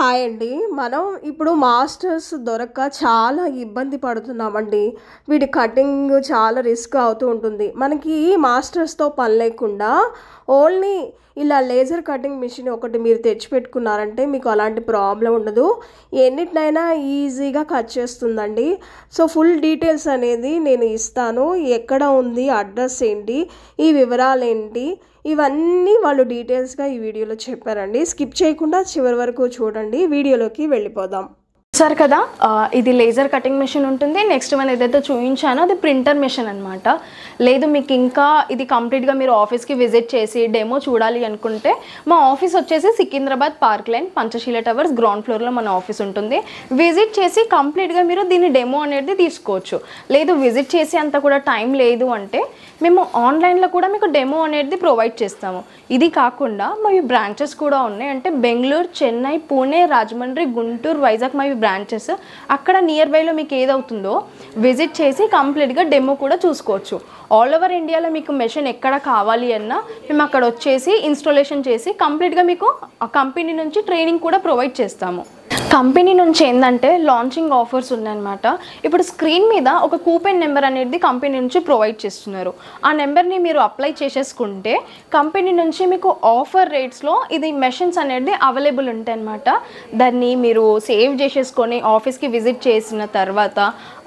Hi అండి. మనం ఇప్పుడు మాస్టర్స్ దొరక్క చాలా ఇబ్బంది పడుతున్నామండి. వీటి కటింగ్ చాలా రిస్క్ అవుతూ ఉంటుంది. మనకి ఈ మాస్టర్స్తో పని లేకుండా ఓన్లీ ఇలా లేజర్ కటింగ్ మిషన్ ఒకటి మీరు తెచ్చిపెట్టుకున్నారంటే మీకు అలాంటి ప్రాబ్లం ఉండదు. ఎన్నిటినైనా ఈజీగా కట్ చేస్తుందండి. సో ఫుల్ డీటెయిల్స్ అనేది నేను ఇస్తాను. ఎక్కడ ఉంది, అడ్రస్ ఏంటి, ఈ వివరాలు ఏంటి, ఇవన్నీ వాళ్ళు డీటెయిల్స్గా ఈ వీడియోలో చెప్పారండి. స్కిప్ చేయకుండా చివరి వరకు చూడండి. వీడియోలోకి వెళ్ళిపోదాం. సార్ కదా ఇది లేజర్ కటింగ్ మెషిన్ ఉంటుంది. నెక్స్ట్ మనం ఏదైతే చూపించానో అది ప్రింటర్ మెషిన్ అనమాట. లేదు మీకు ఇంకా ఇది కంప్లీట్గా మీరు ఆఫీస్కి విజిట్ చేసి డెమో చూడాలి అనుకుంటే మా ఆఫీస్ వచ్చేసి Secunderabad park line Panchsheel towers ground ఫ్లోర్లో మన ఆఫీస్ ఉంటుంది. విజిట్ చేసి కంప్లీట్గా మీరు దీని డెమో అనేది తీసుకోవచ్చు. లేదు విజిట్ చేసి అంత కూడా టైం లేదు అంటే మేము ఆన్లైన్లో కూడా మీకు డెమో అనేది ప్రొవైడ్ చేస్తాము. ఇది కాకుండా మావి బ్రాంచెస్ కూడా ఉన్నాయి. అంటే బెంగళూరు, చెన్నై, పూణే, రాజమండ్రి, గుంటూరు, వైజాగ్ మావి బ్రాంచెస్. అక్కడ నియర్ బైలో మీకు ఏదవుతుందో విజిట్ చేసి కంప్లీట్గా డెమో కూడా చూసుకోవచ్చు. ఆల్ ఓవర్ ఇండియాలో మీకు మెషిన్ ఎక్కడ కావాలి అన్నా మేము అక్కడ వచ్చేసి ఇన్స్టాలేషన్ చేసి కంప్లీట్గా మీకు ఆ కంపెనీ నుంచి ట్రైనింగ్ కూడా ప్రొవైడ్ చేస్తాము. కంపెనీ నుంచి ఏంటంటే లాంచింగ్ ఆఫర్స్ ఉన్నాయన్నమాట. ఇప్పుడు స్క్రీన్ మీద ఒక కూపెన్ నెంబర్ అనేది కంపెనీ నుంచి ప్రొవైడ్ చేస్తున్నారు. ఆ నెంబర్ని మీరు అప్లై చేసేసుకుంటే కంపెనీ నుంచి మీకు ఆఫర్ రేట్స్లో ఇది మెషిన్స్ అనేది అవైలబుల్ ఉంటాయి అన్నమాట. దాన్ని మీరు సేవ్ చేసేసుకొని ఆఫీస్కి విజిట్ చేసిన తర్వాత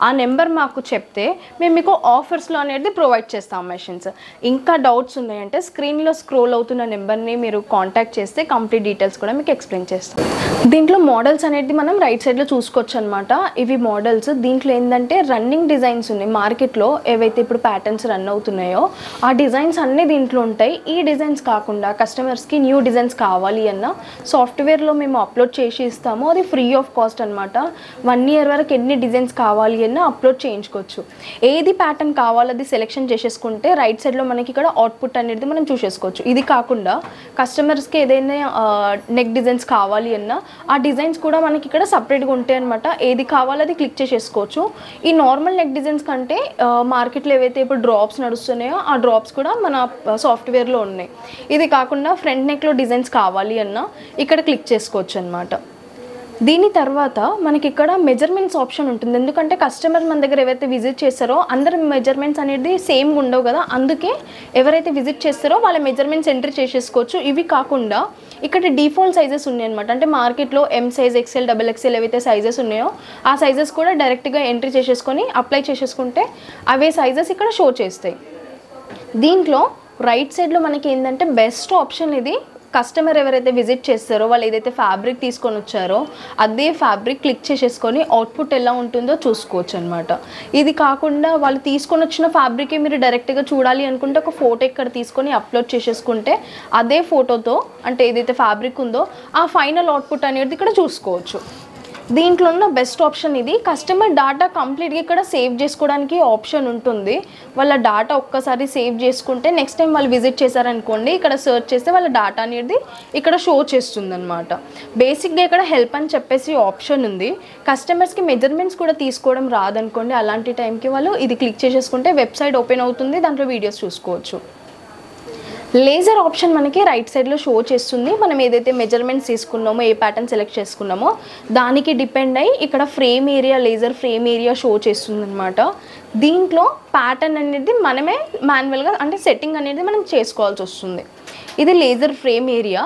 ఆ నెంబర్ మాకు చెప్తే మేము మీకు ఆఫర్స్లో అనేది ప్రొవైడ్ చేస్తాం మెషిన్స్. ఇంకా డౌట్స్ ఉన్నాయంటే స్క్రీన్లో స్క్రోల్ అవుతున్న నెంబర్ని మీరు కాంటాక్ట్ చేస్తే కంప్లీట్ డీటెయిల్స్ కూడా మీకు ఎక్స్ప్లెయిన్ చేస్తాం. దీంట్లో మోడల్స్ అనేది మనం రైట్ సైడ్లో చూసుకోవచ్చు అనమాట. ఇవి మోడల్స్. దీంట్లో ఏంటంటే రన్నింగ్ డిజైన్స్ ఉన్నాయి మార్కెట్లో. ఏవైతే ఇప్పుడు ప్యాటర్న్స్ రన్ అవుతున్నాయో ఆ డిజైన్స్ అన్నీ దీంట్లో ఉంటాయి. ఈ డిజైన్స్ కాకుండా కస్టమర్స్కి న్యూ డిజైన్స్ కావాలి అన్న సాఫ్ట్వేర్లో మేము అప్లోడ్ చేసి ఇస్తాము. అది ఫ్రీ ఆఫ్ కాస్ట్ అనమాట. 1 year వరకు ఎన్ని డిజైన్స్ కావాలి అన్న అప్లోడ్ చేయించుకోవచ్చు. ఏది ప్యాటర్న్ కావాలో అది సెలెక్షన్ చేసేసుకుంటే రైట్ సైడ్లో మనకి ఇక్కడ అవుట్పుట్ అనేది మనం చూసేసుకోవచ్చు. ఇది కాకుండా కస్టమర్స్కి ఏదైనా నెక్ డిజైన్స్ కావాలి అన్నా ఆ డిజైన్స్ కూడా మనకి ఇక్కడ సపరేట్గా ఉంటాయి అనమాట. ఏది కావాలో అది క్లిక్ చేసేసుకోవచ్చు. ఈ నార్మల్ నెక్ డిజైన్స్ కంటే మార్కెట్లో ఏవైతే ఇప్పుడు డ్రాప్స్ నడుస్తున్నాయో ఆ డ్రాప్స్ కూడా మన సాఫ్ట్వేర్లో ఉన్నాయి. ఇది కాకుండా ఫ్రంట్ నెక్లో డిజైన్స్ కావాలి అన్నా ఇక్కడ క్లిక్ చేసుకోవచ్చు అనమాట. దీని తర్వాత మనకి ఇక్కడ మెజర్మెంట్స్ ఆప్షన్ ఉంటుంది. ఎందుకంటే కస్టమర్ మన దగ్గర ఎవరైతే విజిట్ చేస్తారో అందరి మెజర్మెంట్స్ అనేది సేమ్గా ఉండవు కదా. అందుకే ఎవరైతే విజిట్ చేస్తారో వాళ్ళ మెజర్మెంట్స్ ఎంట్రీ చేసేసుకోవచ్చు. ఇవి కాకుండా ఇక్కడ డిఫాల్ట్ సైజెస్ ఉన్నాయి అనమాట. అంటే మార్కెట్లో ఎం సైజ్, ఎక్సెల్, XXL ఏవైతే సైజెస్ ఉన్నాయో ఆ సైజెస్ కూడా డైరెక్ట్గా ఎంట్రీ చేసేసుకొని అప్లై చేసేసుకుంటే అవే సైజెస్ ఇక్కడ షో చేస్తాయి. దీంట్లో రైట్ సైడ్లో మనకి ఏంటంటే బెస్ట్ ఆప్షన్ ఇది. కస్టమర్ ఎవరైతే విజిట్ చేస్తారో వాళ్ళు ఏదైతే ఫ్యాబ్రిక్ తీసుకొని వచ్చారో అదే ఫ్యాబ్రిక్ క్లిక్ చేసేసుకొని అవుట్పుట్ ఎలా ఉంటుందో చూసుకోవచ్చు అనమాట. ఇది కాకుండా వాళ్ళు తీసుకొని వచ్చిన ఫ్యాబ్రికే మీరు డైరెక్ట్గా చూడాలి అనుకుంటే ఒక ఫోటో ఇక్కడ తీసుకొని అప్లోడ్ చేసేసుకుంటే అదే ఫోటోతో అంటే ఏదైతే ఫ్యాబ్రిక్ ఉందో ఆ ఫైనల్ అవుట్పుట్ అనేది ఇక్కడ చూసుకోవచ్చు. దీంట్లో ఉన్న బెస్ట్ ఆప్షన్ ఇది. కస్టమర్ డాటా కంప్లీట్గా ఇక్కడ సేవ్ చేసుకోవడానికి ఆప్షన్ ఉంటుంది. వాళ్ళ డాటా ఒక్కసారి సేవ్ చేసుకుంటే నెక్స్ట్ టైం వాళ్ళు విజిట్ చేశారనుకోండి ఇక్కడ సెర్చ్ చేస్తే వాళ్ళ డాటా అనేది ఇక్కడ షో చేస్తుంది అనమాట. బేసిక్గా ఇక్కడ హెల్ప్ అని చెప్పేసి ఆప్షన్ ఉంది. కస్టమర్స్కి మెజర్మెంట్స్ కూడా తీసుకోవడం రాదనుకోండి అలాంటి టైంకి వాళ్ళు ఇది క్లిక్ చేసేసుకుంటే వెబ్సైట్ ఓపెన్ అవుతుంది. దాంట్లో వీడియోస్ చూసుకోవచ్చు. లేజర్ ఆప్షన్ మనకి రైట్ సైడ్లో షో చేస్తుంది. మనం ఏదైతే మెజర్మెంట్స్ తీసుకున్నామో ఏ ప్యాటర్న్ సెలెక్ట్ చేసుకున్నామో దానికి డిపెండ్ అయ్యి ఇక్కడ frame area, laser frame area show చేస్తుంది అనమాట. దీంట్లో ప్యాటర్న్ అనేది మనమే మాన్యువల్గా అంటే సెట్టింగ్ అనేది మనం చేసుకోవాల్సి వస్తుంది. ఇది లేజర్ ఫ్రేమ్ ఏరియా.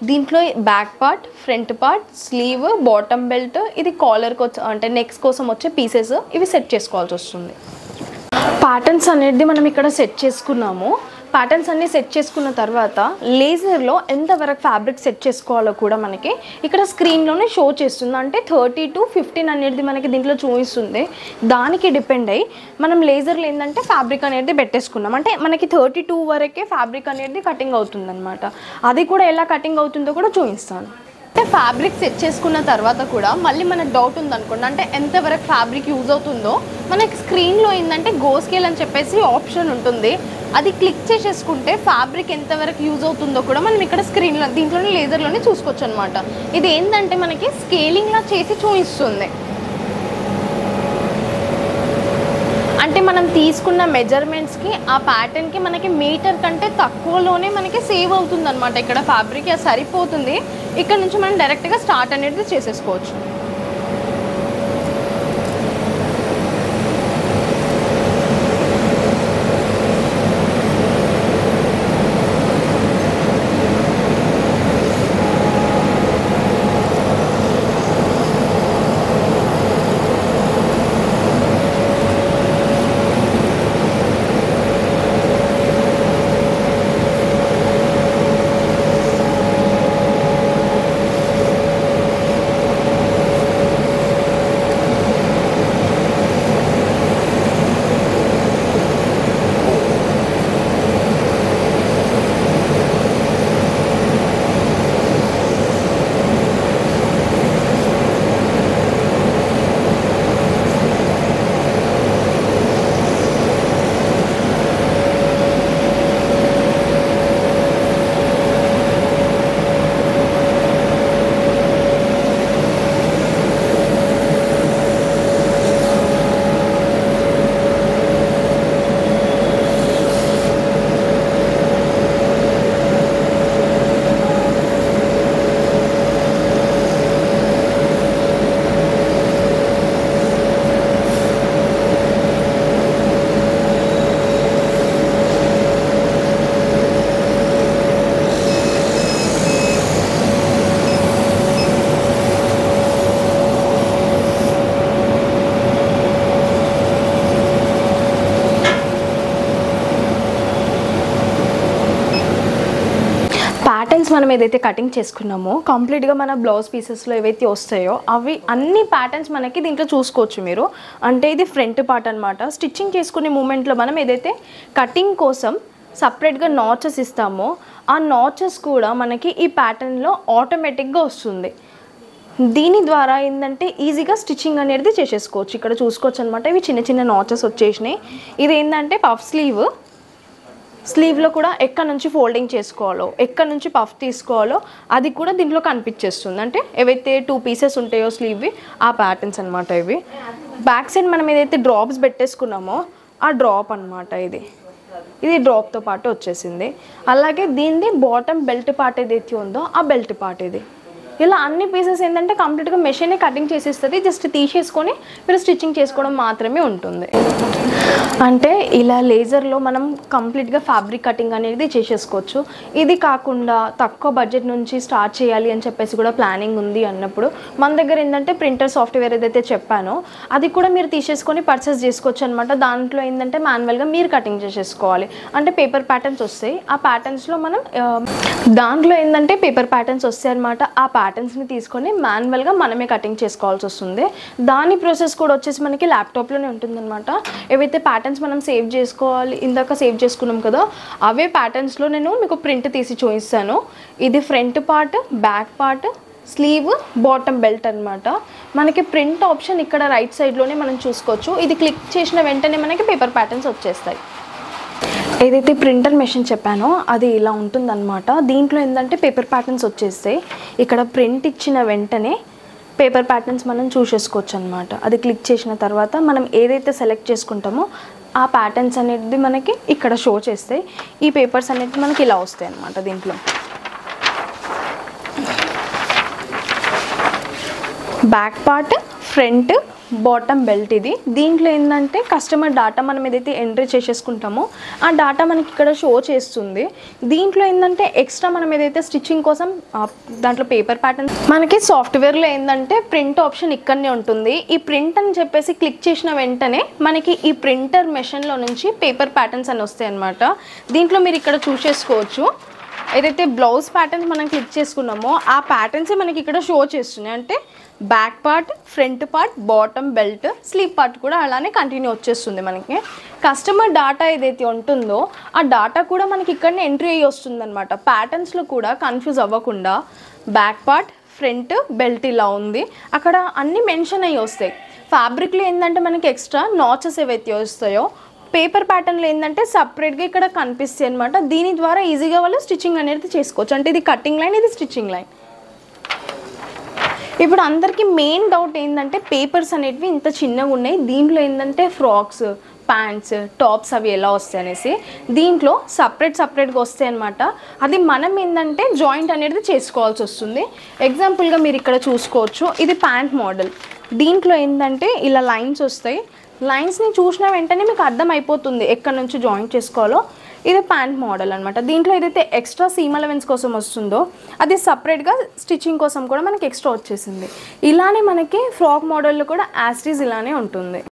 దీంట్లో back part, front part, sleeve, bottom belt, ఇది కాలర్కి అంటే నెక్స్ కోసం వచ్చే పీసెస్ ఇవి సెట్ చేసుకోవాల్సి వస్తుంది. ప్యాటర్న్స్ అనేది మనం ఇక్కడ సెట్ చేసుకున్నాము. ప్యాటర్న్స్ అన్నీ సెట్ చేసుకున్న తర్వాత లేజర్లో ఎంతవరకు ఫ్యాబ్రిక్ సెట్ చేసుకోవాలో కూడా మనకి ఇక్కడ స్క్రీన్లోనే షో చేస్తుంది. అంటే 30 to 15 అనేది మనకి దీంట్లో చూపిస్తుంది. దానికి డిపెండ్ అయ్యి మనం లేజర్లో ఏంటంటే ఫ్యాబ్రిక్ అనేది పెట్టేసుకున్నాం. అంటే మనకి 32 వరకే ఫ్యాబ్రిక్ అనేది కటింగ్ అవుతుంది అనమాట. అది కూడా ఎలా కటింగ్ అవుతుందో కూడా చూపిస్తాను. అంటే ఫ్యాబ్రిక్ సెట్ చేసుకున్న తర్వాత కూడా మళ్ళీ మనకు డౌట్ ఉందనుకోండి అంటే ఎంతవరకు ఫ్యాబ్రిక్ యూజ్ అవుతుందో మనకి స్క్రీన్లో ఏంటంటే గో స్కేల్ అని చెప్పేసి ఆప్షన్ ఉంటుంది. అది క్లిక్ చేసేసుకుంటే ఫ్యాబ్రిక్ ఎంతవరకు యూజ్ అవుతుందో కూడా మనం ఇక్కడ స్క్రీన్లో దీంట్లోనే లేజర్లోనే చూసుకోవచ్చు అనమాట. ఇది ఏంటంటే మనకి స్కేలింగ్లా చేసి చూపిస్తుంది. అంటే మనం తీసుకున్న మెజర్మెంట్స్కి ఆ ప్యాటర్న్కి మనకి మీటర్ కంటే తక్కువలోనే మనకి సేవ్ అవుతుంది అనమాట. ఇక్కడ ఫ్యాబ్రిక్ అది సరిపోతుంది. ఇక్కడ నుంచి మనం డైరెక్ట్గా స్టార్ట్ అనేది చేసేసుకోవచ్చు. ప్యాటర్న్స్ మనం ఏదైతే కటింగ్ చేసుకున్నామో కంప్లీట్గా మన బ్లౌజ్ పీసెస్లో ఏవైతే వస్తాయో అవి అన్ని ప్యాటర్న్స్ మనకి దీంట్లో చూసుకోవచ్చు మీరు. అంటే ఇది ఫ్రంట్ పార్ట్ అనమాట. స్టిచ్చింగ్ చేసుకునే మూమెంట్లో మనం ఏదైతే కటింగ్ కోసం సపరేట్గా నాచెస్ ఇస్తామో ఆ నాచెస్ కూడా మనకి ఈ ప్యాటర్న్లో ఆటోమేటిక్గా వస్తుంది. దీని ద్వారా ఏంటంటే ఈజీగా స్టిచ్చింగ్ అనేది చేసేసుకోవచ్చు. ఇక్కడ చూసుకోవచ్చు అనమాట. ఇవి చిన్న చిన్న నాచెస్ వచ్చేసినాయి. ఇది ఏంటంటే పఫ్ స్లీవ్లో కూడా ఎక్కడి నుంచి ఫోల్డింగ్ చేసుకోవాలో, ఎక్కడి నుంచి పఫ్ తీసుకోవాలో అది కూడా దీంట్లో కనిపించేస్తుంది. అంటే ఏవైతే 2 పీసెస్ ఉంటాయో స్లీవ్వి ఆ ప్యాటర్న్స్ అనమాట ఇవి. బ్యాక్ సైడ్ మనం ఏదైతే డ్రాప్స్ పెట్టేసుకున్నామో ఆ డ్రాప్ అనమాట ఇది డ్రాప్తో పాటు వచ్చేసింది. అలాగే దీనిది బాటమ్ బెల్ట్ పార్ట్ ఏదైతే ఉందో ఆ బెల్ట్ పార్ట్ ఇది. ఇలా అన్ని పీసెస్ ఏంటంటే కంప్లీట్గా మెషినే కటింగ్ చేసేస్తుంది. జస్ట్ తీసేసుకొని మీరు స్టిచ్చింగ్ చేసుకోవడం మాత్రమే ఉంటుంది. అంటే ఇలా లేజర్లో మనం కంప్లీట్గా ఫ్యాబ్రిక్ కటింగ్ అనేది చేసేసుకోవచ్చు. ఇది కాకుండా తక్కువ బడ్జెట్ నుంచి స్టార్ట్ చేయాలి అని చెప్పేసి కూడా ప్లానింగ్ ఉంది అన్నప్పుడు మన దగ్గర ఏంటంటే ప్రింటర్ సాఫ్ట్వేర్ ఏదైతే చెప్పానో అది కూడా మీరు తీసేసుకొని పర్చేస్ చేసుకోవచ్చు అనమాట. దాంట్లో ఏంటంటే మాన్యువల్గా మీరు కటింగ్ చేసేసుకోవాలి. అంటే పేపర్ ప్యాటర్న్స్ వస్తాయి. ఆ ప్యాటర్న్స్లో మనం దాంట్లో ఏంటంటే పేపర్ ప్యాటర్న్స్ వస్తాయి అనమాట. ఆ ప్యాటర్న్స్ని తీసుకొని మాన్యువల్గా మనమే కటింగ్ చేసుకోవాల్సి వస్తుంది. దాని ప్రాసెస్ కూడా వచ్చేసి మనకి ల్యాప్టాప్లోనే ఉంటుందన్నమాట. ఏవైతే ప్యాటర్న్స్ మనం సేవ్ చేసుకోవాలి, ఇందాక సేవ్ చేసుకున్నాం కదా, అవే ప్యాటర్న్స్లో నేను మీకు ప్రింట్ తీసి చూపిస్తాను. ఇది front part, back part, sleeve, bottom belt అనమాట. మనకి ప్రింట్ ఆప్షన్ ఇక్కడ రైట్ సైడ్లోనే మనం చూసుకోవచ్చు. ఇది క్లిక్ చేసిన వెంటనే మనకి పేపర్ ప్యాటర్న్స్ వచ్చేస్తాయి. ఏదైతే ప్రింటర్ మెషిన్ చెప్పానో అది ఇలా ఉంటుందన్నమాట. దీంట్లో ఏంటంటే పేపర్ ప్యాటర్న్స్ వచ్చేస్తాయి. ఇక్కడ ప్రింట్ ఇచ్చిన వెంటనే పేపర్ ప్యాటర్న్స్ మనం చూసేసుకోవచ్చు అనమాట. అది క్లిక్ చేసిన తర్వాత మనం ఏదైతే సెలెక్ట్ చేసుకుంటామో ఆ ప్యాటర్న్స్ అనేది మనకి ఇక్కడ షో చేస్తాయి. ఈ పేపర్స్ అనేది మనకి ఇలా వస్తాయి అన్నమాట. దీంట్లో back part, front, bottom belt ఇది. దీంట్లో ఏంటంటే కస్టమర్ డాటా మనం ఏదైతే ఎంట్రీ చేసేసుకుంటామో ఆ డాటా మనకి ఇక్కడ షో చేస్తుంది. దీంట్లో ఏంటంటే ఎక్స్ట్రా మనం ఏదైతే స్టిచ్చింగ్ కోసం దాంట్లో పేపర్ ప్యాటర్న్ మనకి సాఫ్ట్వేర్లో ఏంటంటే ప్రింట్ ఆప్షన్ ఇక్కడనే ఉంటుంది. ఈ ప్రింట్ అని చెప్పేసి క్లిక్ చేసిన వెంటనే మనకి ఈ ప్రింటర్ మెషిన్లో నుంచి పేపర్ ప్యాటర్న్స్ అని వస్తాయి అన్నమాట. దీంట్లో మీరు ఇక్కడ చూసేసుకోవచ్చు. ఏదైతే బ్లౌజ్ ప్యాటర్న్స్ మనం క్లిక్ చేసుకున్నామో ఆ ప్యాటర్న్సే మనకి ఇక్కడ షో చేస్తున్నాయి. అంటే back part, front part, bottom belt, slew part కూడా అలానే కంటిన్యూ వచ్చేస్తుంది. మనకి కస్టమర్ డాటా ఏదైతే ఉంటుందో ఆ డాటా కూడా మనకి ఇక్కడనే ఎంట్రీ అయ్యి వస్తుంది అనమాట. ప్యాటర్న్స్లో కూడా కన్ఫ్యూజ్ అవ్వకుండా బ్యాక్ పార్ట్, ఫ్రంట్, బెల్ట్ ఇలా ఉంది, అక్కడ అన్నీ మెన్షన్ అయ్యి వస్తాయి. ఫ్యాబ్రిక్లో ఏంటంటే మనకి ఎక్స్ట్రా నాచెస్ ఏవైతే వస్తాయో పేపర్ ప్యాటర్న్లో ఏంటంటే సపరేట్గా ఇక్కడ కనిపిస్తాయి అనమాట. దీని ద్వారా ఈజీగా వాళ్ళు స్టిచ్చింగ్ అనేది చేసుకోవచ్చు. అంటే ఇది కటింగ్ లైన్, ఇది స్టిచ్చింగ్ లైన్. ఇప్పుడు అందరికీ మెయిన్ డౌట్ ఏంటంటే పేపర్స్ అనేటివి ఇంత చిన్నగా ఉన్నాయి, దీంట్లో ఏంటంటే ఫ్రాక్స్, ప్యాంట్స్ టాప్స్ అవి ఎలా వస్తాయి అనేసి. దీంట్లో సపరేట్గా వస్తాయి అనమాట. అది మనం ఏంటంటే జాయింట్ అనేది చేసుకోవాల్సి వస్తుంది. ఎగ్జాంపుల్గా మీరు ఇక్కడ చూసుకోవచ్చు, ఇది ప్యాంట్ మోడల్. దీంట్లో ఏంటంటే ఇలా లైన్స్ వస్తాయి. లైన్స్ని చూసిన వెంటనే మీకు అర్థమైపోతుంది ఎక్కడ నుంచి జాయింట్ చేసుకోవాలో. ఇది ప్యాంట్ మోడల్ అనమాట. దీంట్లో ఏదైతే ఎక్స్ట్రా సీమ్ అలవెన్స్ కోసం వస్తుందో అది సపరేట్గా స్టిచ్చింగ్ కోసం కూడా మనకి ఎక్స్ట్రా వచ్చేసింది. ఇలానే మనకి ఫ్రాక్ మోడల్లో కూడా యాజ్ ఇట్ ఈజ్ ఇలానే ఉంటుంది.